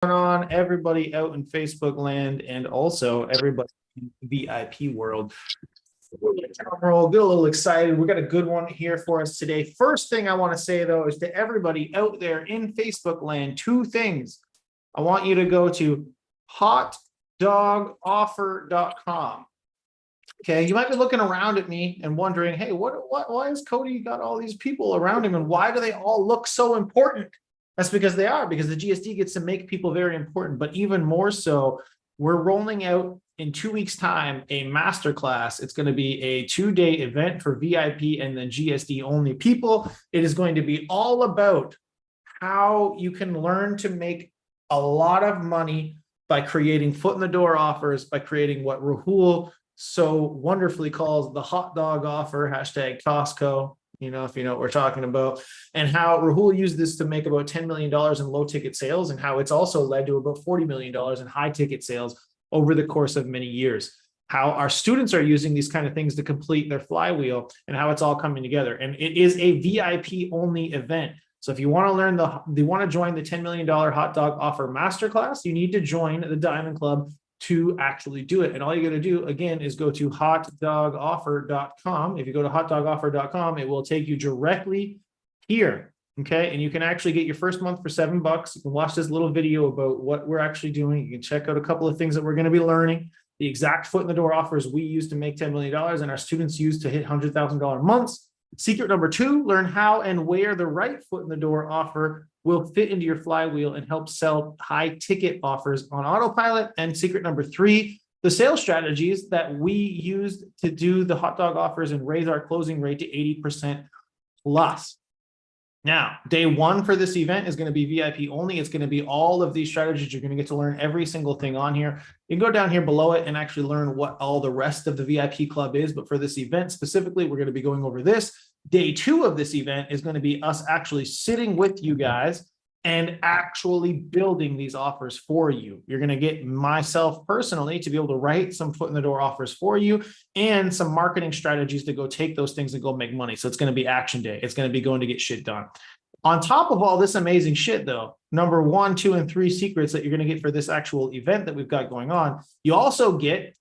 On everybody out in Facebook land and also everybody in VIP world. We're all get a little excited. We got a good one here for us today. First thing I want to say though is to everybody out there in Facebook land, two things. I want you to go to hotdogoffer.com. Okay, you might be looking around at me and wondering, hey, why has Cody got all these people around him and why do they all look so important? That's because they are, because the GSD gets to make people very important. But even more so, we're rolling out in 2 weeks' time a masterclass. It's going to be a 2-day event for VIP and then GSD only people. It is going to be all about how you can learn to make a lot of money by creating foot in the door offers, by creating what Rahul so wonderfully calls the hot dog offer, hashtag Costco. If you know what we're talking about, and how Rahul used this to make about $10 million in low ticket sales, and how it's also led to about $40 million in high ticket sales over the course of many years. How our students are using these kind of things to complete their flywheel and how it's all coming together. And it is a VIP only event. So if you want to learn you want to join the $10 million hot dog offer masterclass, you need to join the Diamond Club to actually do it. And all you got to do, again, is go to hotdogoffer.com. If you go to hotdogoffer.com, it will take you directly here. Okay. And you can actually get your first month for $7. You can watch this little video about what we're actually doing. You can check out a couple of things that we're going to be learning, the exact foot in the door offers we use to make $10 million and our students use to hit $100,000 months. Secret number 2, learn how and where the right foot in the door offer will fit into your flywheel and help sell high ticket offers on autopilot. And secret number 3, the sales strategies that we used to do the hot dog offers and raise our closing rate to 80% plus. Now, day 1 for this event is going to be VIP only. It's going to be all of these strategies. You're going to get to learn every single thing on here. You can go down here below it and actually learn what all the rest of the VIP club is. But for this event specifically, we're going to be going over this. Day 2 of this event is going to be us actually sitting with you guys and actually building these offers for you. You're going to get myself personally to be able to write some foot in the door offers for you and some marketing strategies to go take those things and go make money. So it's going to be action day. It's going to be going to get shit done. On top of all this amazing shit though, number 1, 2, and 3 secrets that you're going to get for this actual event that we've got going on, you also get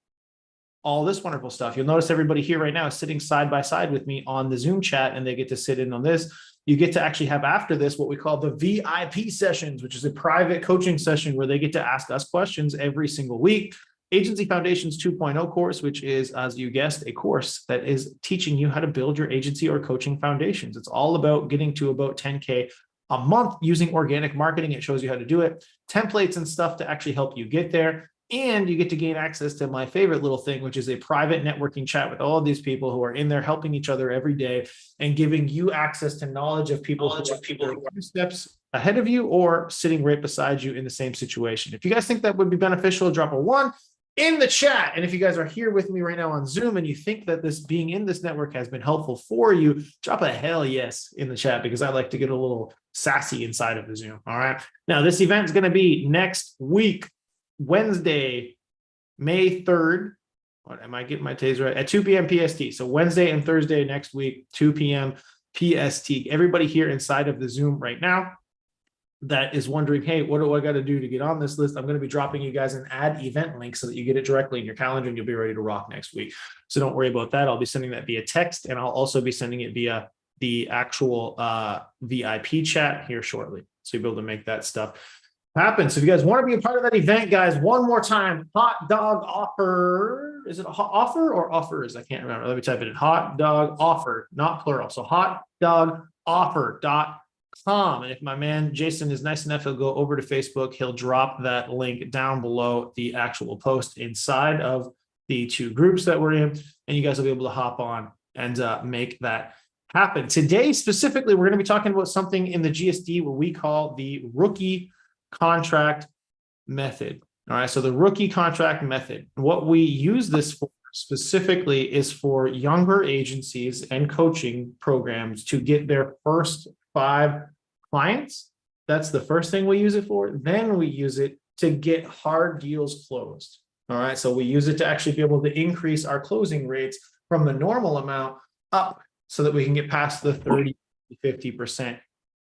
all this wonderful stuff. You'll notice everybody here right now is sitting side by side with me on the Zoom chat and they get to sit in on this. You get to actually have after this what we call the VIP sessions, which is a private coaching session where they get to ask us questions every single week. Agency Foundations 2.0 course, which is, as you guessed, a course that is teaching you how to build your agency or coaching foundations. It's all about getting to about 10K a month using organic marketing. It shows you how to do it, templates and stuff to actually help you get there. And you get to gain access to my favorite little thing, which is a private networking chat with all of these people who are in there helping each other every day and giving you access to knowledge of people who are 2 steps ahead of you or sitting right beside you in the same situation. If you guys think that would be beneficial, drop a 1 in the chat. And if you guys are here with me right now on Zoom and you think that this being in this network has been helpful for you, drop a hell yes in the chat because I like to get a little sassy inside of the Zoom. All right. Now, this event is going to be next week. Wednesday, May 3rd. What am I getting my days right? At 2 p.m. PST. So Wednesday and Thursday next week, 2 p.m. PST. Everybody here inside of the Zoom right now that is wondering, hey, what do I got to do to get on this list? I'm going to be dropping you guys an add event link so that you get it directly in your calendar and you'll be ready to rock next week. So don't worry about that. I'll be sending that via text and I'll also be sending it via the actual VIP chat here shortly. So you'll be able to make that stuff happen. So if you guys want to be a part of that event, guys, one more time, hot dog offer. Is it a hot offer or offers? I can't remember. Let me type it in. Hot dog offer, not plural. So hotdogoffer.com. And if my man Jason is nice enough, he'll go over to Facebook. He'll drop that link down below the actual post inside of the 2 groups that we're in. And you guys will be able to hop on and make that happen. Today, specifically, we're going to be talking about something in the GSD what we call the rookie contract method. All right. So the rookie contract method, what we use this for specifically is for younger agencies and coaching programs to get their first 5 clients. That's the first thing we use it for. Then we use it to get hard deals closed. All right. So we use it to actually be able to increase our closing rates from the normal amount up so that we can get past the 30, 50%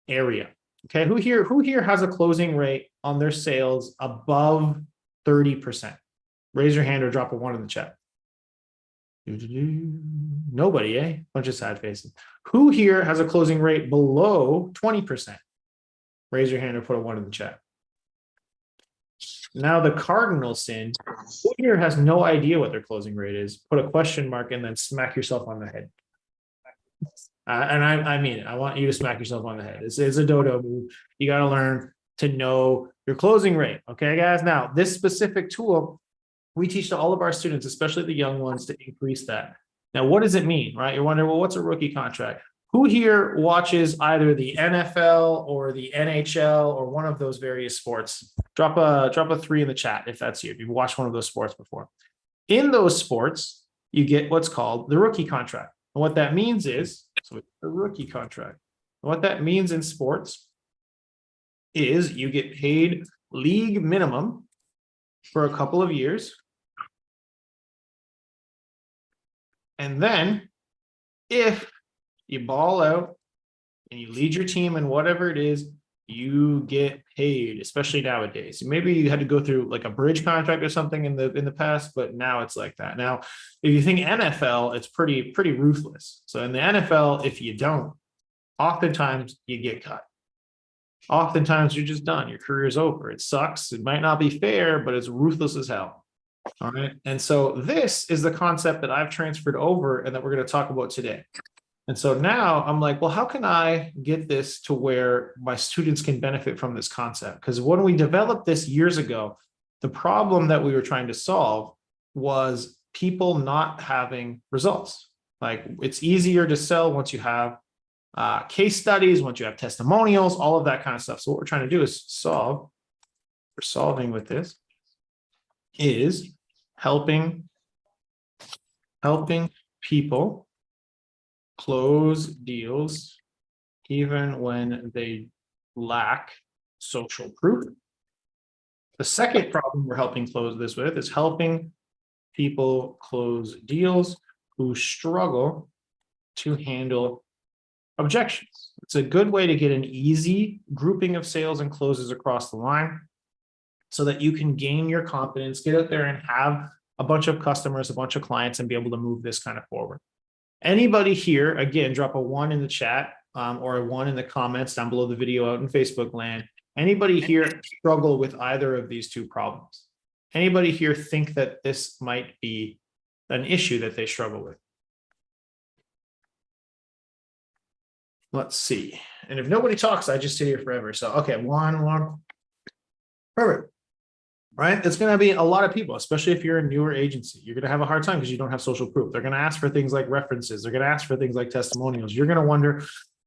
area. Okay, who here has a closing rate on their sales above 30%? Raise your hand or drop a 1 in the chat. Nobody, eh? Bunch of sad faces. Who here has a closing rate below 20%? Raise your hand or put a 1 in the chat. Now the cardinal sin, who here has no idea what their closing rate is? Put a question mark and then smack yourself on the head. And I mean, I want you to smack yourself on the head. It's a dodo move. You got to learn to know your closing rate. Okay, guys. Now, this specific tool, we teach to all of our students, especially the young ones, to increase that. Now, what does it mean, right? You're wondering, well, what's a rookie contract? Who here watches either the NFL or the NHL or one of those various sports? Drop a 3 in the chat if that's you. If you've watched one of those sports before. In those sports, you get what's called the rookie contract. And what that means is, so it's a rookie contract. What that means in sports is you get paid league minimum for a couple of years. And then if you ball out and you lead your team in whatever it is, you get paid, especially nowadays. Maybe you had to go through like a bridge contract or something in the past, but now it's like that. Now, if you think NFL, it's pretty ruthless. So in the NFL, if you don't, oftentimes you get cut. Oftentimes you're just done. Your career is over. It sucks. It might not be fair, but it's ruthless as hell. All right. And so this is the concept that I've transferred over and that we're going to talk about today. And so now I'm like, well, how can I get this to where my students can benefit from this concept? Because when we developed this years ago, the problem that we were trying to solve was people not having results. Like it's easier to sell once you have case studies, once you have testimonials, all of that kind of stuff. So what we're trying to do is solving with this is helping people close deals even when they lack social proof. The second problem we're helping close this with is helping people close deals who struggle to handle objections. It's a good way to get an easy grouping of sales and closes across the line so that you can gain your confidence, get out there and have a bunch of customers, a bunch of clients, and be able to move this kind of forward. Anybody here, again, drop a 1 in the chat or a 1 in the comments down below the video out in Facebook land. Anybody here struggle with either of these two problems? Anybody here think that this might be an issue that they struggle with? Let's see. And if nobody talks, I just sit here forever. So, okay, 1. Perfect. Right? It's going to be a lot of people, especially if you're a newer agency. You're going to have a hard time because you don't have social proof. They're going to ask for things like references. They're going to ask for things like testimonials. You're going to wonder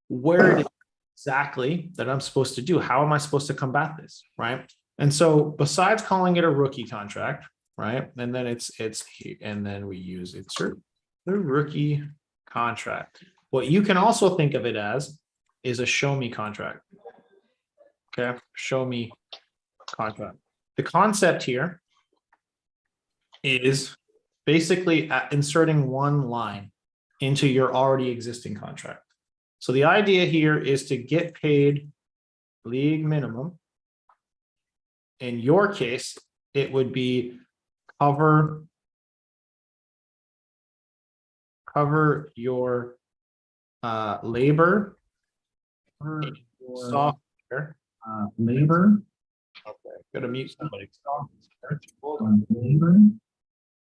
where it is exactly that I'm supposed to do. How am I supposed to combat this? Right? And so besides calling it a rookie contract, right? And then and then we use insert the rookie contract. What you can also think of it as is a show me contract. Okay. Show me contract. The concept here is basically inserting one line into your already existing contract. So the idea here is to get paid league minimum. In your case, it would be cover your labor, software, labor. Okay, gotta mute somebody. Labor.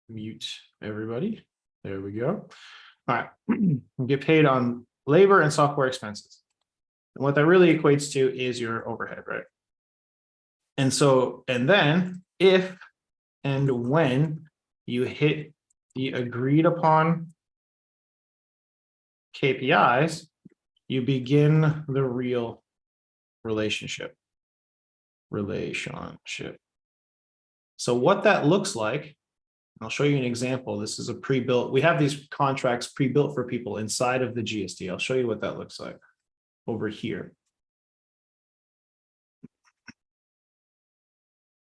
Mute everybody. There we go. All right, you get paid on labor and software expenses. And what that really equates to is your overhead, right? And so, and then if and when you hit the agreed upon KPIs, you begin the real relationship. So what that looks like, I'll show you an example. This is a pre-built, we have these contracts pre-built for people inside of the GSD. I'll show you what that looks like over here.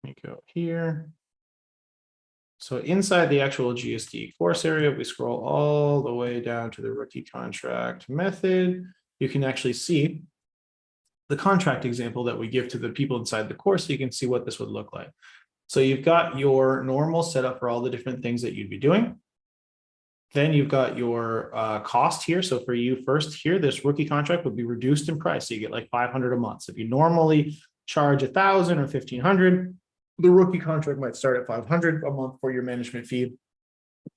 Let me go here. So inside the actual GSD course area, we scroll all the way down to the rookie contract method. You can actually see the contract example that we give to the people inside the course so you can see what this would look like. So you've got your normal setup for all the different things that you'd be doing. Then you've got your cost here. So for you first here, this rookie contract would be reduced in price. So you get like 500 a month. So if you normally charge 1,000 or 1,500, the rookie contract might start at 500 a month for your management fee.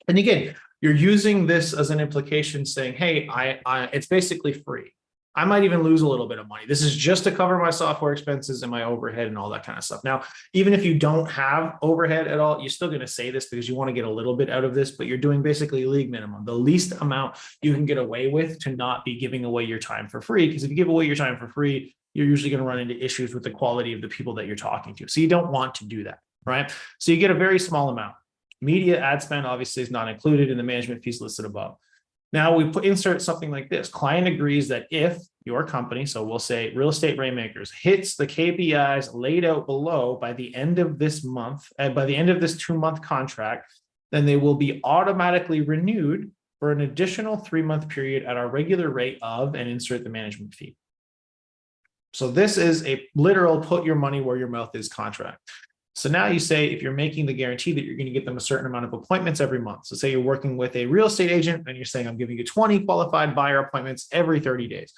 And again, you're using this as an implication saying, hey, it's basically free. I might even lose a little bit of money. This is just to cover my software expenses and my overhead and all that kind of stuff. Now, even if you don't have overhead at all, you're still going to say this because you want to get a little bit out of this, but you're doing basically league minimum, the least amount you can get away with to not be giving away your time for free. Because if you give away your time for free, you're usually going to run into issues with the quality of the people that you're talking to. So you don't want to do that, right? So you get a very small amount. Media ad spend obviously is not included in the management fees listed above. Now we insert something like this. Client agrees that if your company, so we'll say Real Estate Rainmakers, hits the KPIs laid out below by the end of this month, and by the end of this 2-month contract, then they will be automatically renewed for an additional 3-month period at our regular rate of, and insert the management fee. So this is a literal put your money where your mouth is contract. So now you say, if you're making the guarantee that you're going to get them a certain amount of appointments every month. So say you're working with a real estate agent and you're saying, I'm giving you 20 qualified buyer appointments every 30 days.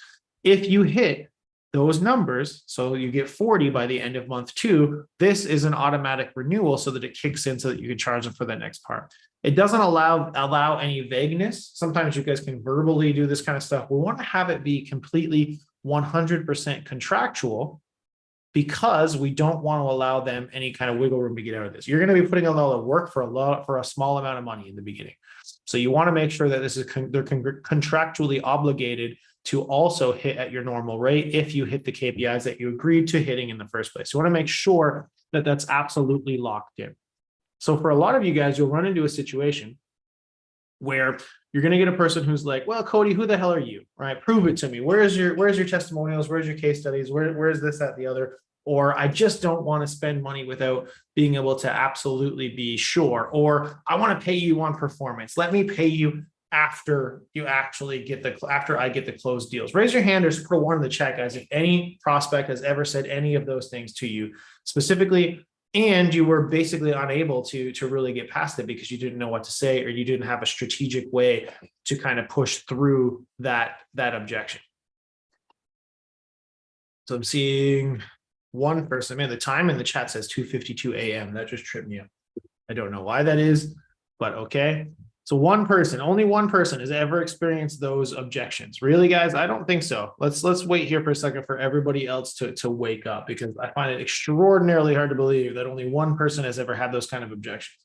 If you hit those numbers, so you get 40 by the end of month 2, this is an automatic renewal so that it kicks in so that you can charge them for the next part. It doesn't allow any vagueness. Sometimes you guys can verbally do this kind of stuff. We want to have it be completely 100% contractual, because we don't want to allow them any kind of wiggle room to get out of this. You're going to be putting a lot of work for a small amount of money in the beginning. So you want to make sure that they're contractually obligated to also hit at your normal rate if you hit the KPIs that you agreed to hitting in the first place. You want to make sure that that's absolutely locked in. So for a lot of you guys, you'll run into a situation where you're going to get a person who's like, well, Cody, who the hell are you? Right? Prove it to me. Where's your testimonials? Where's your case studies? Where's this, that, the other? Or I just don't want to spend money without being able to absolutely be sure. Or I want to pay you on performance. Let me pay you after you actually after I get the closed deals. Raise your hand or put one in the chat, guys, if any prospect has ever said any of those things to you specifically, and you were basically unable to really get past it because you didn't know what to say, or you didn't have a strategic way to kind of push through that objection. So I'm seeing one person, man, the time in the chat says 2:52 a.m. That just tripped me up. I don't know why that is, but okay. So only one person has ever experienced those objections. Really, guys? I don't think so. Let's wait here for a second for everybody else to wake up, because I find it extraordinarily hard to believe that only one person has ever had those kind of objections.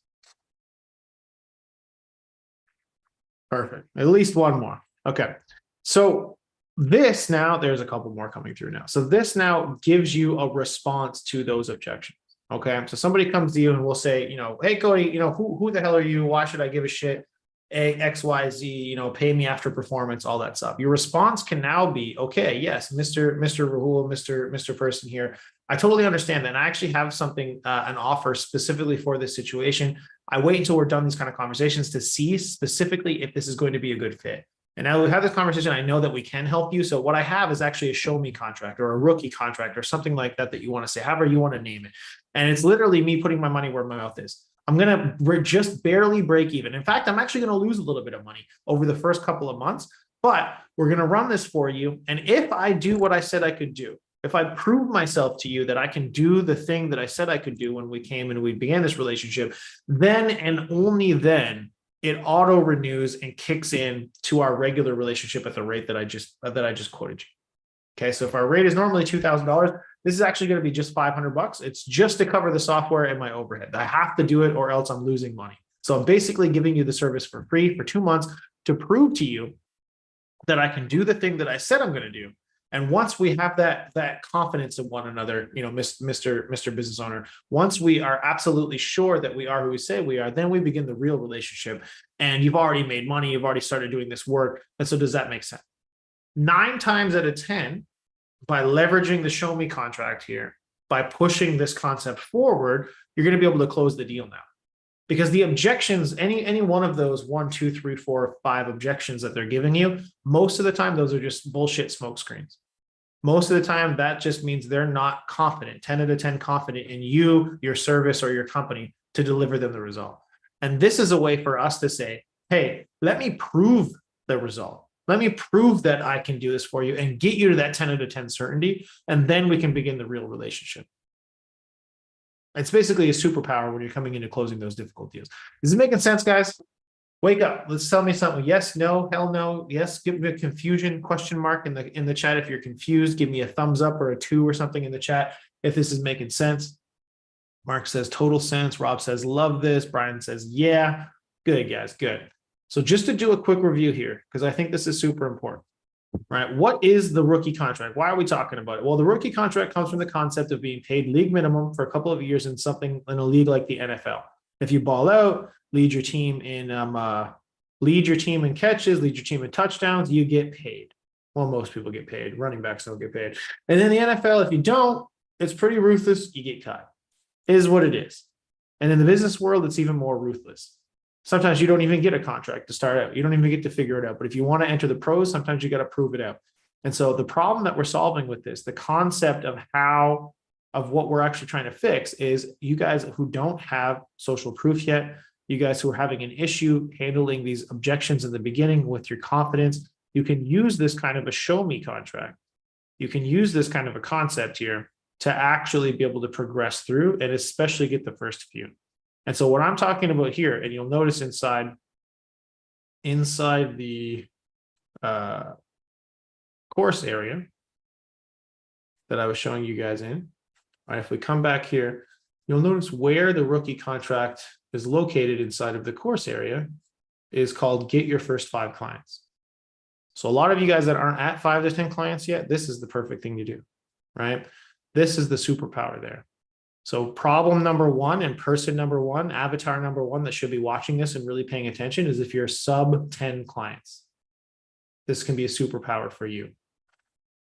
Perfect. At least one more. Okay. So this now, there's a couple more coming through now. So this now gives you a response to those objections. Okay. So somebody comes to you and will say, hey, Cody, who the hell are you? Why should I give a shit? X, Y, Z, pay me after performance, all that stuff. Your response can now be, okay, yes, Mr. Rahul, Mr. person here, I totally understand that. And I actually have something, an offer specifically for this situation. I wait until we're done these kind of conversations to see specifically if this is going to be a good fit. And now we have this conversation. I know that we can help you. So what I have is actually a show me contract or a rookie contract or something like that you want to say, however you want to name it. And it's literally me putting my money where my mouth is. I'm going to just barely break even. In fact, I'm actually going to lose a little bit of money over the first couple of months, but we're going to run this for you. And if I do what I said I could do, if I prove myself to you that I can do the thing that I said I could do when we came and we began this relationship, then and only then it auto renews and kicks in to our regular relationship at the rate that I just quoted you. Okay, so if our rate is normally $2,000, this is actually going to be just $500. It's just to cover the software and my overhead. I have to do it or else I'm losing money. So I'm basically giving you the service for free for 2 months to prove to you that I can do the thing that I said I'm going to do. And once we have that confidence in one another, Mr. Business Owner, once we are absolutely sure that we are who we say we are, then we begin the real relationship. And you've already made money. You've already started doing this work. And so does that make sense? 9 times out of 10, by leveraging the show me contract here, by pushing this concept forward, you're going to be able to close the deal now. Because the objections, any one of those 1, 2, 3, 4, 5 objections that they're giving you, most of the time, those are just bullshit smoke screens. Most of the time, that just means they're not confident, 10 out of 10 confident in you, your service, or your company to deliver them the result. And this is a way for us to say, hey, let me prove the result. Let me prove that I can do this for you and get you to that 10 out of 10 certainty. And then we can begin the real relationship. It's basically a superpower when you're coming into closing those difficult deals. Is it making sense, guys? Wake up. Let's tell me something. Yes, no, hell no. Yes, give me a confusion question mark in the chat. If you're confused, give me a thumbs up or a 2 or something in the chat if this is making sense. Mark says total sense. Rob says love this. Brian says yeah. Good, guys. Good. So just to do a quick review here, because I think this is super important. Right? What is the rookie contract? Why are we talking about it? Well, the rookie contract comes from the concept of being paid league minimum for a couple of years in something in a league like the NFL. If you ball out, lead your team in catches, lead your team in touchdowns, you get paid. Well, most people get paid. Running backs don't get paid. And in the NFL, if you don't, it's pretty ruthless. You get cut. It is what it is. And in the business world, it's even more ruthless. Sometimes you don't even get a contract to start out. You don't even get to figure it out. But if you want to enter the pros, sometimes you got to prove it out. And so the problem that we're solving with this, the concept of what we're actually trying to fix is you guys who don't have social proof yet, you guys who are having an issue handling these objections in the beginning with your confidence, you can use this kind of a show me contract. You can use this kind of a concept here to actually be able to progress through and especially get the first few. And so what I'm talking about here, and you'll notice inside the course area that I was showing you guys in, all right, if we come back here, you'll notice where the rookie contract is located inside of the course area is called Get Your First 5 Clients. So a lot of you guys that aren't at 5 to 10 clients yet, this is the perfect thing to do, right? This is the superpower there. So problem number 1 and person number 1, avatar number 1 that should be watching this and really paying attention is if you're sub 10 clients. This can be a superpower for you.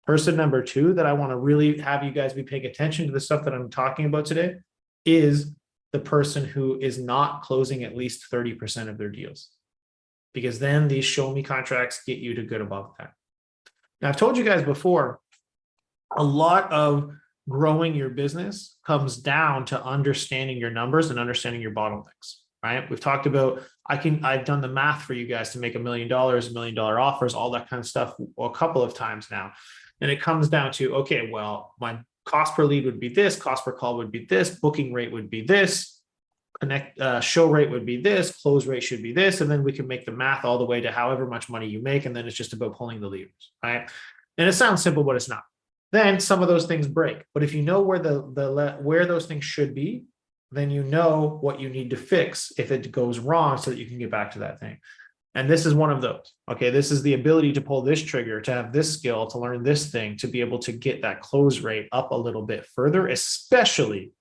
Person number 2 that I want to really have you guys be paying attention to the stuff that I'm talking about today is the person who is not closing at least 30% of their deals. Because then these show me contracts get you to good above that. Now, I've told you guys before, a lot of growing your business comes down to understanding your numbers and understanding your bottlenecks, right? We've talked about, I've done the math for you guys to make $1 million, $1 million offers, all that kind of stuff a couple of times now. And it comes down to, okay, well, my cost per lead would be this, cost per call would be this, booking rate would be this, show rate would be this, close rate should be this, and then we can make the math all the way to however much money you make, and then it's just about pulling the levers, right? And it sounds simple, but it's not. Then some of those things break. But if you know where where those things should be, then you know what you need to fix if it goes wrong so that you can get back to that thing. And this is one of those. Okay, this is the ability to pull this trigger, to have this skill, to learn this thing, to be able to get that close rate up a little bit further, especially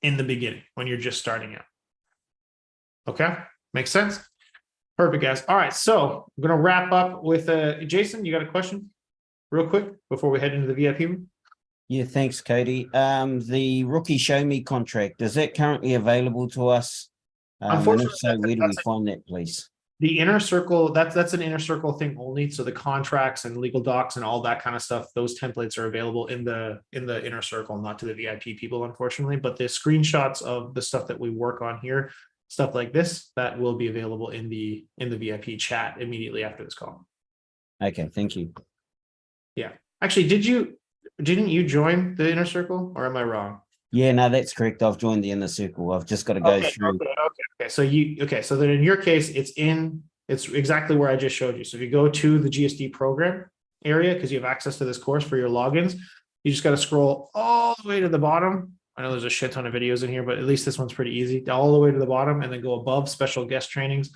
in the beginning when you're just starting out. Okay, makes sense? Perfect, guys. All right, so I'm going to wrap up with Jason, you got a question real quick before we head into the VIP room? Yeah, thanks, Cody. The rookie show me contract, is that currently available to us? Unfortunately, and if so, where do we find that, please? The inner circle, that's an inner circle thing only. So the contracts and legal docs and all that kind of stuff, those templates are available in the inner circle, not to the VIP people, unfortunately. But the screenshots of the stuff that we work on here, stuff like this, that will be available in the VIP chat immediately after this call. Okay, thank you. Yeah. Actually, didn't you join the inner circle, or am I wrong? Yeah, no, that's correct. I've joined the inner circle. I've just got to go through. Okay. So then in your case, it's exactly where I just showed you. So if you go to the GSD program area, because you have access to this course for your logins, you just got to scroll all the way to the bottom. I know there's a shit ton of videos in here, but at least this one's pretty easy. All the way to the bottom and then go above special guest trainings.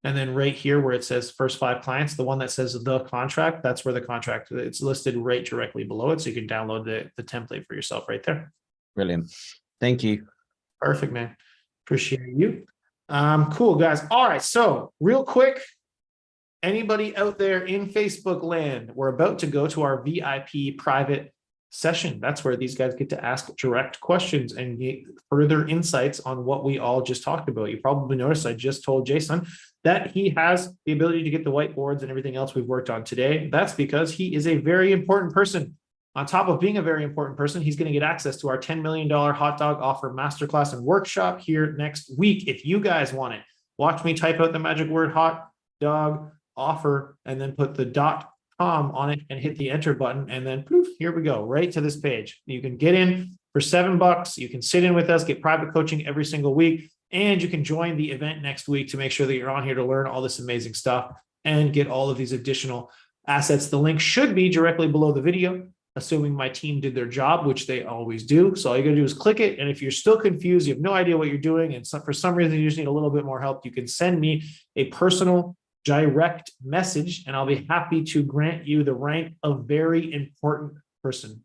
And then right here where it says first 5 clients, the one that says the contract, that's where the contract, it's listed right directly below it. So you can download the template for yourself right there. Brilliant. Thank you. Perfect, man. Appreciate you. Cool, guys. All right. So real quick, anybody out there in Facebook land, we're about to go to our VIP private session. That's where these guys get to ask direct questions and get further insights on what we all just talked about. You probably noticed I just told Jason that he has the ability to get the whiteboards and everything else we've worked on today. That's because he is a very important person. On top of being a very important person, he's going to get access to our $10 million hot dog offer masterclass and workshop here next week. If you guys want it, watch me type out the magic word hot dog offer and then put the .com on it and hit the enter button. And then poof, here we go, right to this page. You can get in for $7. You can sit in with us, get private coaching every single week, and you can join the event next week to make sure that you're on here to learn all this amazing stuff and get all of these additional assets. The link should be directly below the video, assuming my team did their job, which they always do. So all you gotta do is click it. And if you're still confused, you have no idea what you're doing, and for some reason you just need a little bit more help, you can send me a personal direct message and I'll be happy to grant you the rank of very important person.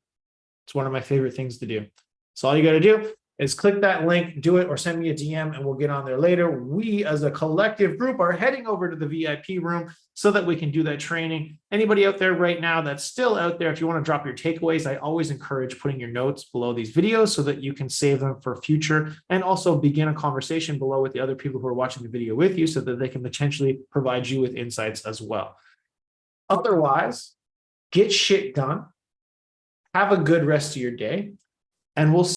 It's one of my favorite things to do. So all you got to do is click that link, do it, or send me a DM and we'll get on there later. We as a collective group are heading over to the VIP room so that we can do that training. Anybody out there right now that's still out there, if you want to drop your takeaways, I always encourage putting your notes below these videos so that you can save them for future and also begin a conversation below with the other people who are watching the video with you so that they can potentially provide you with insights as well. Otherwise, get shit done. Have a good rest of your day and we'll